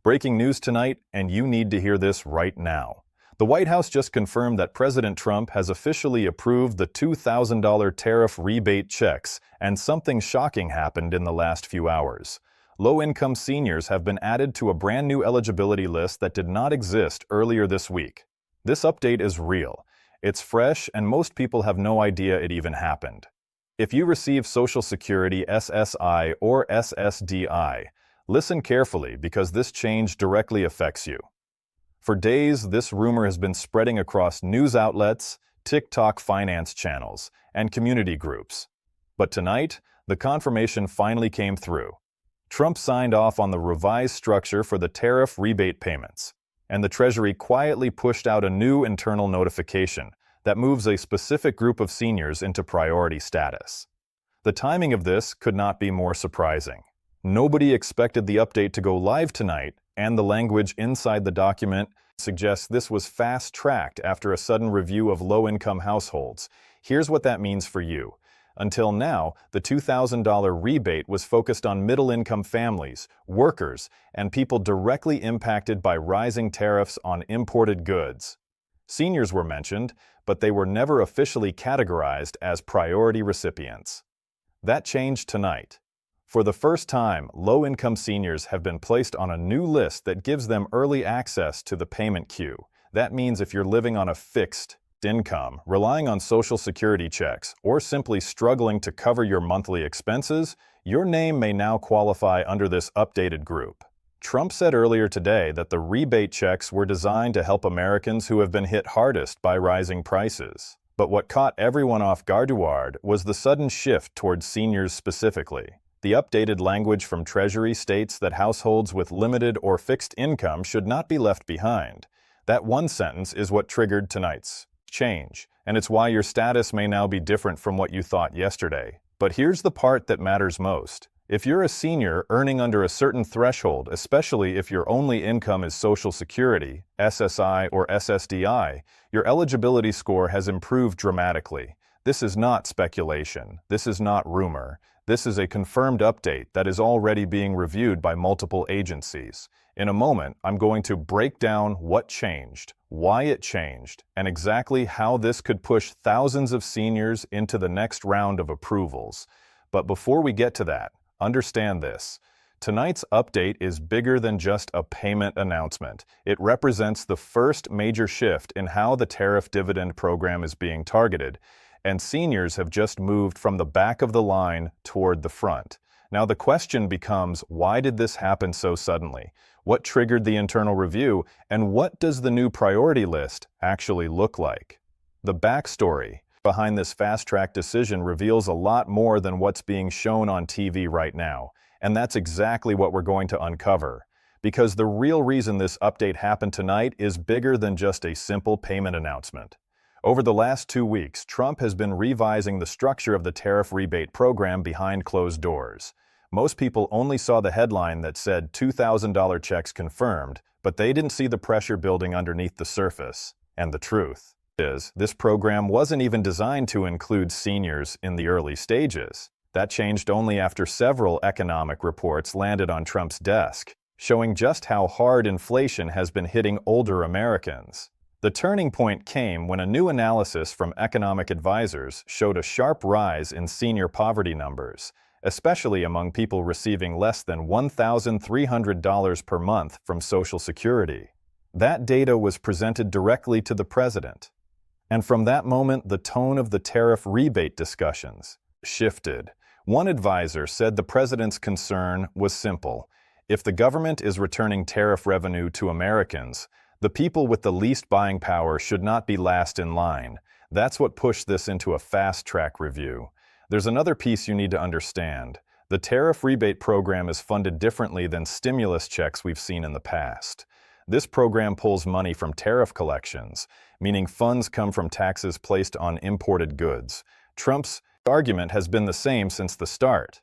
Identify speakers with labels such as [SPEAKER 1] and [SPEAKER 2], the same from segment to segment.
[SPEAKER 1] Breaking news tonight, and you need to hear this right now. The White House just confirmed that President Trump has officially approved the $2,000 tariff rebate checks, and something shocking happened in the last few hours. Low-income seniors have been added to a brand new eligibility list that did not exist earlier this week. This update is real. It's fresh, and most people have no idea it even happened. If you receive Social Security SSI or SSDI, listen carefully because this change directly affects you. For days, this rumor has been spreading across news outlets, TikTok finance channels, and community groups. But tonight, the confirmation finally came through. Trump signed off on the revised structure for the tariff rebate payments, and the Treasury quietly pushed out a new internal notification that moves a specific group of seniors into priority status. The timing of this could not be more surprising. Nobody expected the update to go live tonight, and the language inside the document suggests this was fast-tracked after a sudden review of low-income households. Here's what that means for you. Until now, the $2,000 rebate was focused on middle-income families, workers, and people directly impacted by rising tariffs on imported goods. Seniors were mentioned, but they were never officially categorized as priority recipients. That changed tonight. For the first time, low-income seniors have been placed on a new list that gives them early access to the payment queue. That means if you're living on a fixed income, relying on Social Security checks, or simply struggling to cover your monthly expenses, your name may now qualify under this updated group. Trump said earlier today that the rebate checks were designed to help Americans who have been hit hardest by rising prices. But what caught everyone off guard was the sudden shift towards seniors specifically. The updated language from Treasury states that households with limited or fixed income should not be left behind. That one sentence is what triggered tonight's change, and it's why your status may now be different from what you thought yesterday. But here's the part that matters most. If you're a senior earning under a certain threshold, especially if your only income is Social Security, SSI, or SSDI, your eligibility score has improved dramatically. This is not speculation. This is not rumor. This is a confirmed update that is already being reviewed by multiple agencies. In a moment, I'm going to break down what changed, why it changed, and exactly how this could push thousands of seniors into the next round of approvals. But before we get to that, understand this. Tonight's update is bigger than just a payment announcement. It represents the first major shift in how the tariff dividend program is being targeted, and seniors have just moved from the back of the line toward the front. Now the question becomes, why did this happen so suddenly? What triggered the internal review, and what does the new priority list actually look like? The backstory behind this fast-track decision reveals a lot more than what's being shown on TV right now, and that's exactly what we're going to uncover. Because the real reason this update happened tonight is bigger than just a simple payment announcement. Over the last 2 weeks, Trump has been revising the structure of the tariff rebate program behind closed doors. Most people only saw the headline that said $2,000 checks confirmed, but they didn't see the pressure building underneath the surface. And the truth is, this program wasn't even designed to include seniors in the early stages. That changed only after several economic reports landed on Trump's desk, showing just how hard inflation has been hitting older Americans. The turning point came when a new analysis from economic advisors showed a sharp rise in senior poverty numbers, especially among people receiving less than $1,300 per month from Social Security. That data was presented directly to the president. And from that moment, the tone of the tariff rebate discussions shifted. One advisor said the president's concern was simple. If the government is returning tariff revenue to Americans, the people with the least buying power should not be last in line. That's what pushed this into a fast-track review. There's another piece you need to understand. The tariff rebate program is funded differently than stimulus checks we've seen in the past. This program pulls money from tariff collections, meaning funds come from taxes placed on imported goods. Trump's argument has been the same since the start.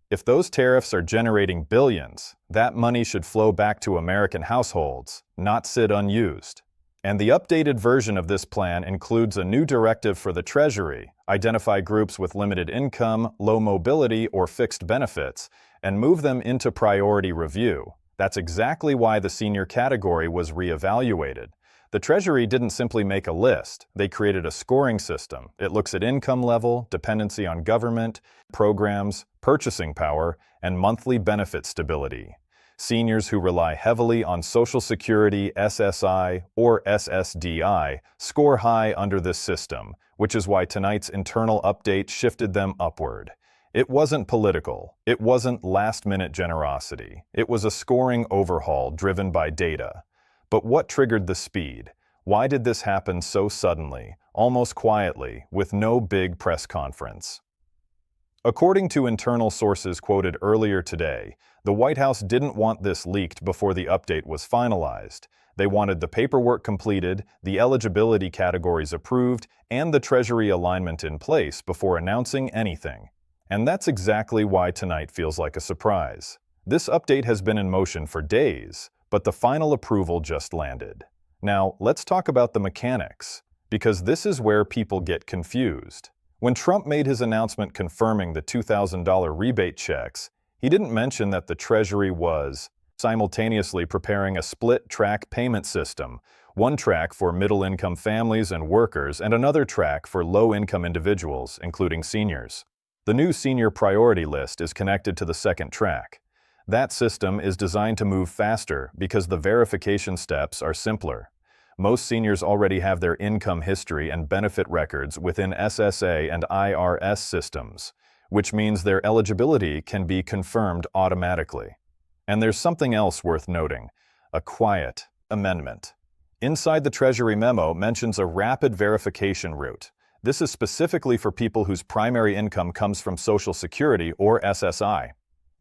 [SPEAKER 1] If those tariffs are generating billions, that money should flow back to American households, not sit unused. And the updated version of this plan includes a new directive for the Treasury, identify groups with limited income, low mobility, or fixed benefits, and move them into priority review. That's exactly why the senior category was reevaluated. The Treasury didn't simply make a list, they created a scoring system. It looks at income level, dependency on government, programs, purchasing power, and monthly benefit stability. Seniors who rely heavily on Social Security, SSI, or SSDI score high under this system, which is why tonight's internal update shifted them upward. It wasn't political. It wasn't last-minute generosity. It was a scoring overhaul driven by data. But what triggered the speed? Why did this happen so suddenly, almost quietly, with no big press conference? According to internal sources quoted earlier today, the White House didn't want this leaked before the update was finalized. They wanted the paperwork completed, the eligibility categories approved, and the Treasury alignment in place before announcing anything. And that's exactly why tonight feels like a surprise. This update has been in motion for days, but the final approval just landed. Now, let's talk about the mechanics, because this is where people get confused. When Trump made his announcement confirming the $2,000 rebate checks, he didn't mention that the Treasury was simultaneously preparing a split-track payment system, one track for middle-income families and workers and another track for low-income individuals, including seniors. The new senior priority list is connected to the second track. That system is designed to move faster because the verification steps are simpler. Most seniors already have their income history and benefit records within SSA and IRS systems, which means their eligibility can be confirmed automatically. And there's something else worth noting: a quiet amendment. Inside the Treasury memo mentions a rapid verification route. This is specifically for people whose primary income comes from Social Security or SSI.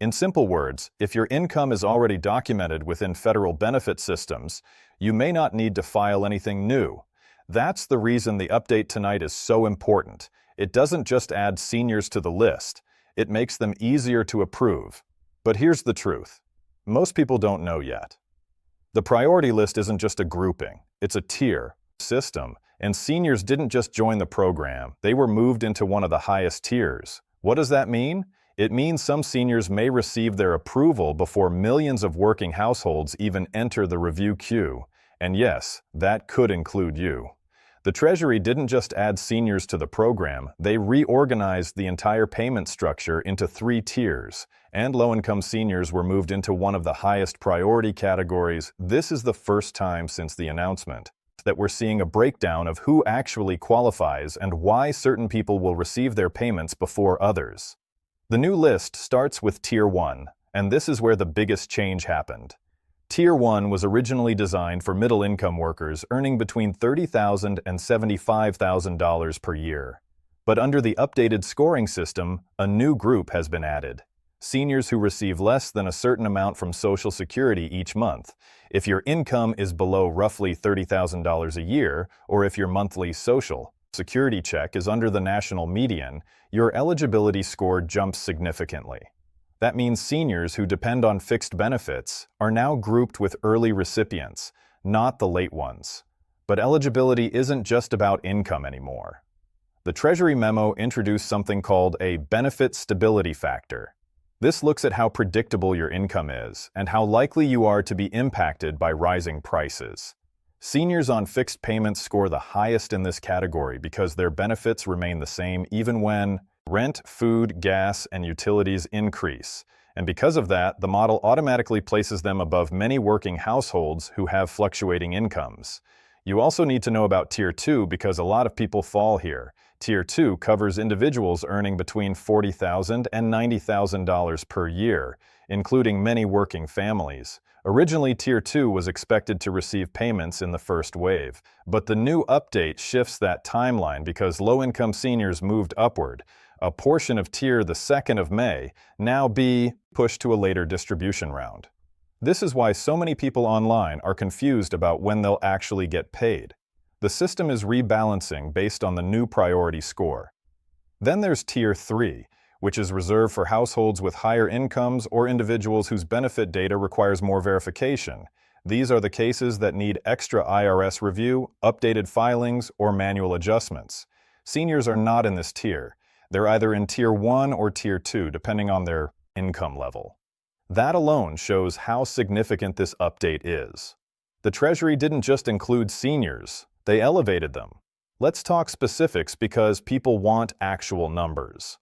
[SPEAKER 1] In simple words, if your income is already documented within federal benefit systems, you may not need to file anything new. That's the reason the update tonight is so important. It doesn't just add seniors to the list, it makes them easier to approve. But here's the truth. Most people don't know yet. The priority list isn't just a grouping, it's a tier system, and seniors didn't just join the program, they were moved into one of the highest tiers. What does that mean? It means some seniors may receive their approval before millions of working households even enter the review queue. And yes, that could include you. The Treasury didn't just add seniors to the program, they reorganized the entire payment structure into 3 tiers, and low-income seniors were moved into one of the highest priority categories. This is the first time since the announcement that we're seeing a breakdown of who actually qualifies and why certain people will receive their payments before others. The new list starts with Tier 1, and this is where the biggest change happened. Tier 1 was originally designed for middle-income workers earning between $30,000 and $75,000 per year. But under the updated scoring system, a new group has been added: seniors who receive less than a certain amount from Social Security each month. If your income is below roughly $30,000 a year, or if your monthly Social Security check is under the national median, your eligibility score jumps significantly. That means seniors who depend on fixed benefits are now grouped with early recipients, not the late ones. But eligibility isn't just about income anymore. The Treasury memo introduced something called a benefit stability factor. This looks at how predictable your income is and how likely you are to be impacted by rising prices. Seniors on fixed payments score the highest in this category because their benefits remain the same even when rent, food, gas, and utilities increase. And because of that, the model automatically places them above many working households who have fluctuating incomes. You also need to know about Tier 2 because a lot of people fall here. Tier 2 covers individuals earning between $40,000 and $90,000 per year, including many working families. Originally, Tier 2 was expected to receive payments in the first wave, but the new update shifts that timeline because low-income seniors moved upward. A portion of Tier the 2nd of May now be pushed to a later distribution round. This is why so many people online are confused about when they'll actually get paid. The system is rebalancing based on the new priority score. Then there's Tier 3, which is reserved for households with higher incomes or individuals whose benefit data requires more verification. These are the cases that need extra IRS review, updated filings, or manual adjustments. Seniors are not in this tier. They're either in Tier 1 or Tier 2, depending on their income level. That alone shows how significant this update is. The Treasury didn't just include seniors, they elevated them. Let's talk specifics because people want actual numbers.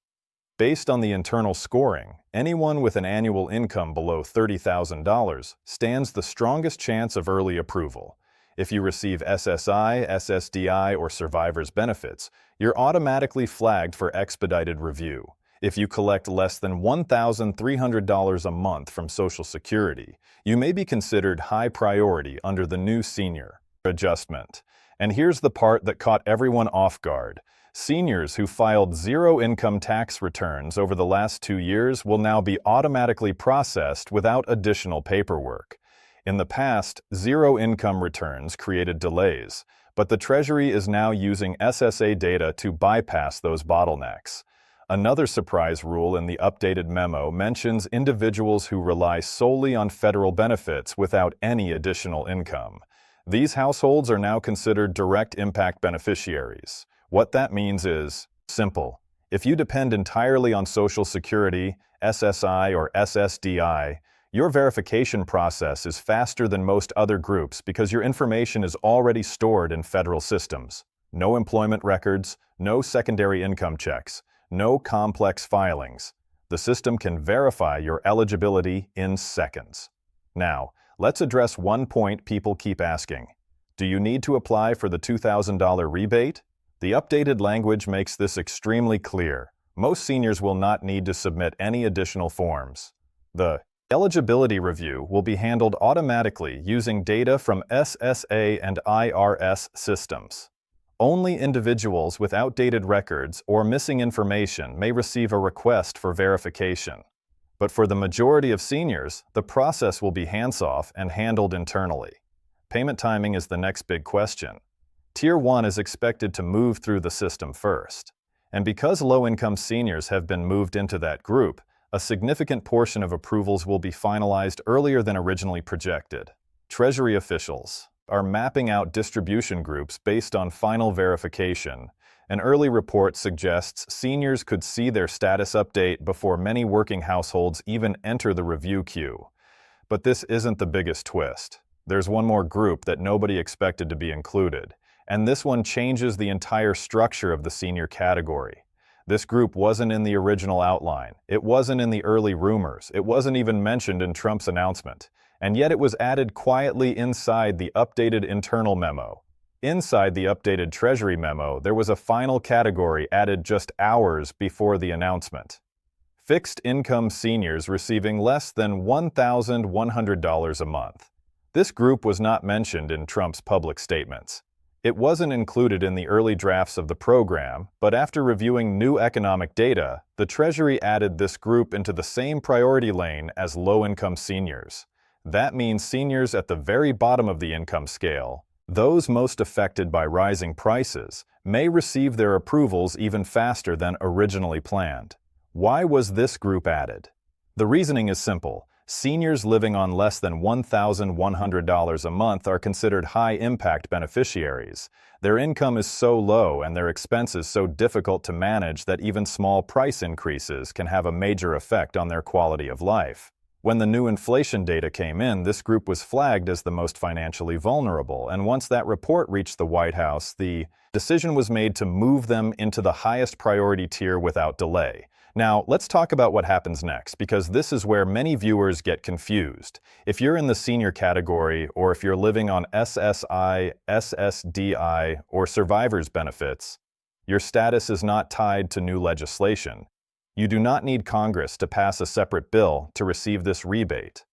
[SPEAKER 1] Based on the internal scoring, anyone with an annual income below $30,000 stands the strongest chance of early approval. If you receive SSI, SSDI, or survivor's benefits, you're automatically flagged for expedited review. If you collect less than $1,300 a month from Social Security, you may be considered high priority under the new senior adjustment. And here's the part that caught everyone off guard. Seniors who filed zero income tax returns over the last 2 years will now be automatically processed without additional paperwork. In the past, zero income returns created delays, but the Treasury is now using SSA data to bypass those bottlenecks. Another surprise rule in the updated memo mentions individuals who rely solely on federal benefits without any additional income. These households are now considered direct impact beneficiaries. What that means is simple. If you depend entirely on Social Security, SSI, or SSDI, your verification process is faster than most other groups because your information is already stored in federal systems. No employment records, no secondary income checks, no complex filings. The system can verify your eligibility in seconds. Now, let's address one point people keep asking. Do you need to apply for the $2,000 rebate? The updated language makes this extremely clear. Most seniors will not need to submit any additional forms. The eligibility review will be handled automatically using data from SSA and IRS systems. Only individuals with outdated records or missing information may receive a request for verification. But for the majority of seniors, the process will be hands-off and handled internally. Payment timing is the next big question. Tier 1 is expected to move through the system first. And because low-income seniors have been moved into that group, a significant portion of approvals will be finalized earlier than originally projected. Treasury officials are mapping out distribution groups based on final verification. An early report suggests seniors could see their status update before many working households even enter the review queue. But this isn't the biggest twist. There's one more group that nobody expected to be included, and this one changes the entire structure of the senior category. This group wasn't in the original outline, it wasn't in the early rumors, it wasn't even mentioned in Trump's announcement, and yet it was added quietly inside the updated internal memo. Inside the updated Treasury memo, there was a final category added just hours before the announcement. Fixed income seniors receiving less than $1,100 a month. This group was not mentioned in Trump's public statements. It wasn't included in the early drafts of the program, but after reviewing new economic data, the Treasury added this group into the same priority lane as low-income seniors. That means seniors at the very bottom of the income scale, those most affected by rising prices, may receive their approvals even faster than originally planned. Why was this group added? The reasoning is simple. Seniors living on less than $1,100 a month are considered high-impact beneficiaries. Their income is so low and their expenses so difficult to manage that even small price increases can have a major effect on their quality of life. When the new inflation data came in, this group was flagged as the most financially vulnerable, and once that report reached the White House, the decision was made to move them into the highest priority tier without delay. Now, let's talk about what happens next, because this is where many viewers get confused. If you're in the senior category, or if you're living on SSI, SSDI, or survivor's benefits, your status is not tied to new legislation. You do not need Congress to pass a separate bill to receive this rebate.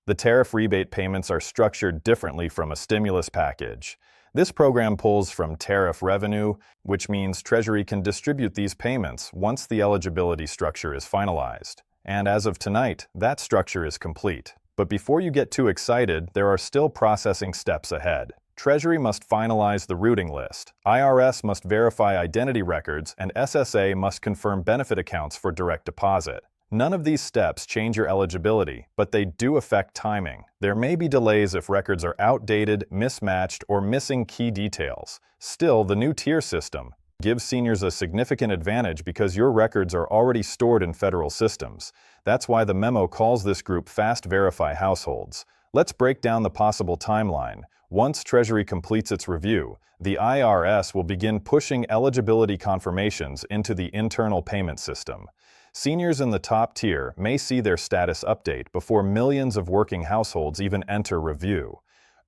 [SPEAKER 1] The tariff rebate payments are structured differently from a stimulus package. This program pulls from tariff revenue, which means Treasury can distribute these payments once the eligibility structure is finalized. And as of tonight, that structure is complete. But before you get too excited, there are still processing steps ahead. Treasury must finalize the routing list, IRS must verify identity records, and SSA must confirm benefit accounts for direct deposit. None of these steps change your eligibility, but they do affect timing. There may be delays if records are outdated, mismatched, or missing key details. Still, the new tier system, gives seniors a significant advantage because your records are already stored in federal systems. That's why the memo calls this group Fast Verify Households. Let's break down the possible timeline. Once Treasury completes its review, the IRS will begin pushing eligibility confirmations into the internal payment system. Seniors in the top tier may see their status update before millions of working households even enter review.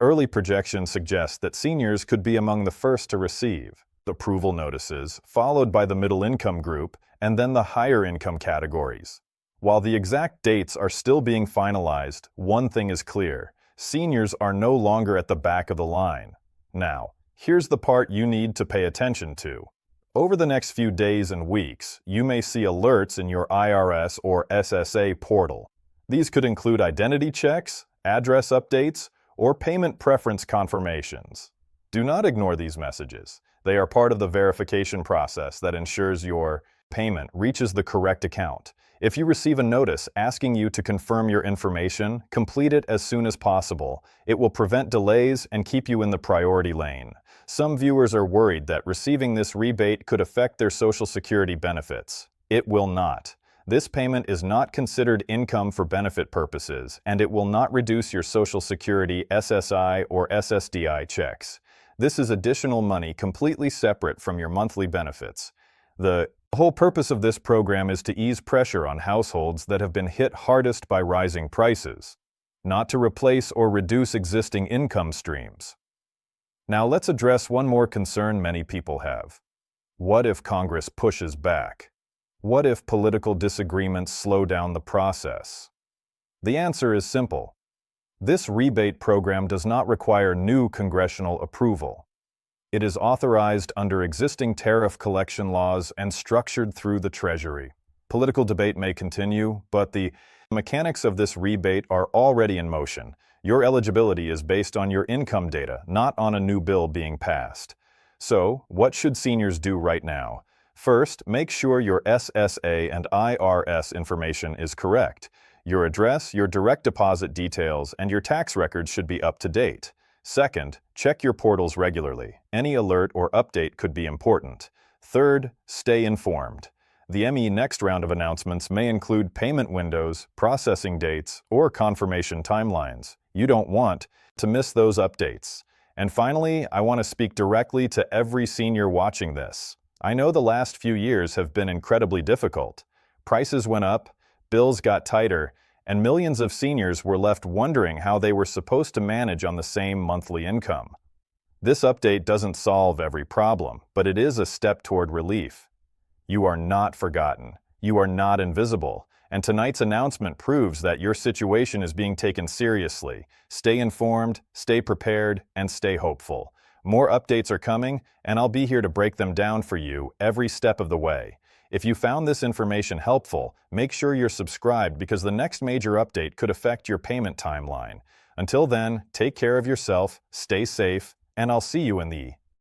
[SPEAKER 1] Early projections suggest that seniors could be among the first to receive approval notices, followed by the middle income group, and then the higher income categories. While the exact dates are still being finalized, one thing is clear: seniors are no longer at the back of the line. Now, here's the part you need to pay attention to. Over the next few days and weeks, you may see alerts in your IRS or SSA portal. These could include identity checks, address updates, or payment preference confirmations. Do not ignore these messages. They are part of the verification process that ensures your payment reaches the correct account. If you receive a notice asking you to confirm your information, complete it as soon as possible. It will prevent delays and keep you in the priority lane. Some viewers are worried that receiving this rebate could affect their Social Security benefits. It will not. This payment is not considered income for benefit purposes, and it will not reduce your Social Security SSI or SSDI checks. This is additional money completely separate from your monthly benefits. The whole purpose of this program is to ease pressure on households that have been hit hardest by rising prices, not to replace or reduce existing income streams. Now let's address one more concern many people have. What if Congress pushes back? What if political disagreements slow down the process? The answer is simple. This rebate program does not require new congressional approval. It is authorized under existing tariff collection laws and structured through the Treasury. Political debate may continue, but the mechanics of this rebate are already in motion. Your eligibility is based on your income data, not on a new bill being passed. So, what should seniors do right now? First, make sure your SSA and IRS information is correct. Your address, your direct deposit details, and your tax records should be up to date. Second, check your portals regularly. Any alert or update could be important. Third, stay informed. The ME next round of announcements may include payment windows, processing dates, or confirmation timelines. You don't want to miss those updates. And finally, I want to speak directly to every senior watching this. I know the last few years have been incredibly difficult. Prices went up, bills got tighter, and millions of seniors were left wondering how they were supposed to manage on the same monthly income. This update doesn't solve every problem, but it is a step toward relief. You are not forgotten. You are not invisible. And tonight's announcement proves that your situation is being taken seriously. Stay informed, stay prepared, and stay hopeful. More updates are coming, and I'll be here to break them down for you every step of the way. If you found this information helpful, make sure you're subscribed because the next major update could affect your payment timeline. Until then, take care of yourself, stay safe, and I'll see you in the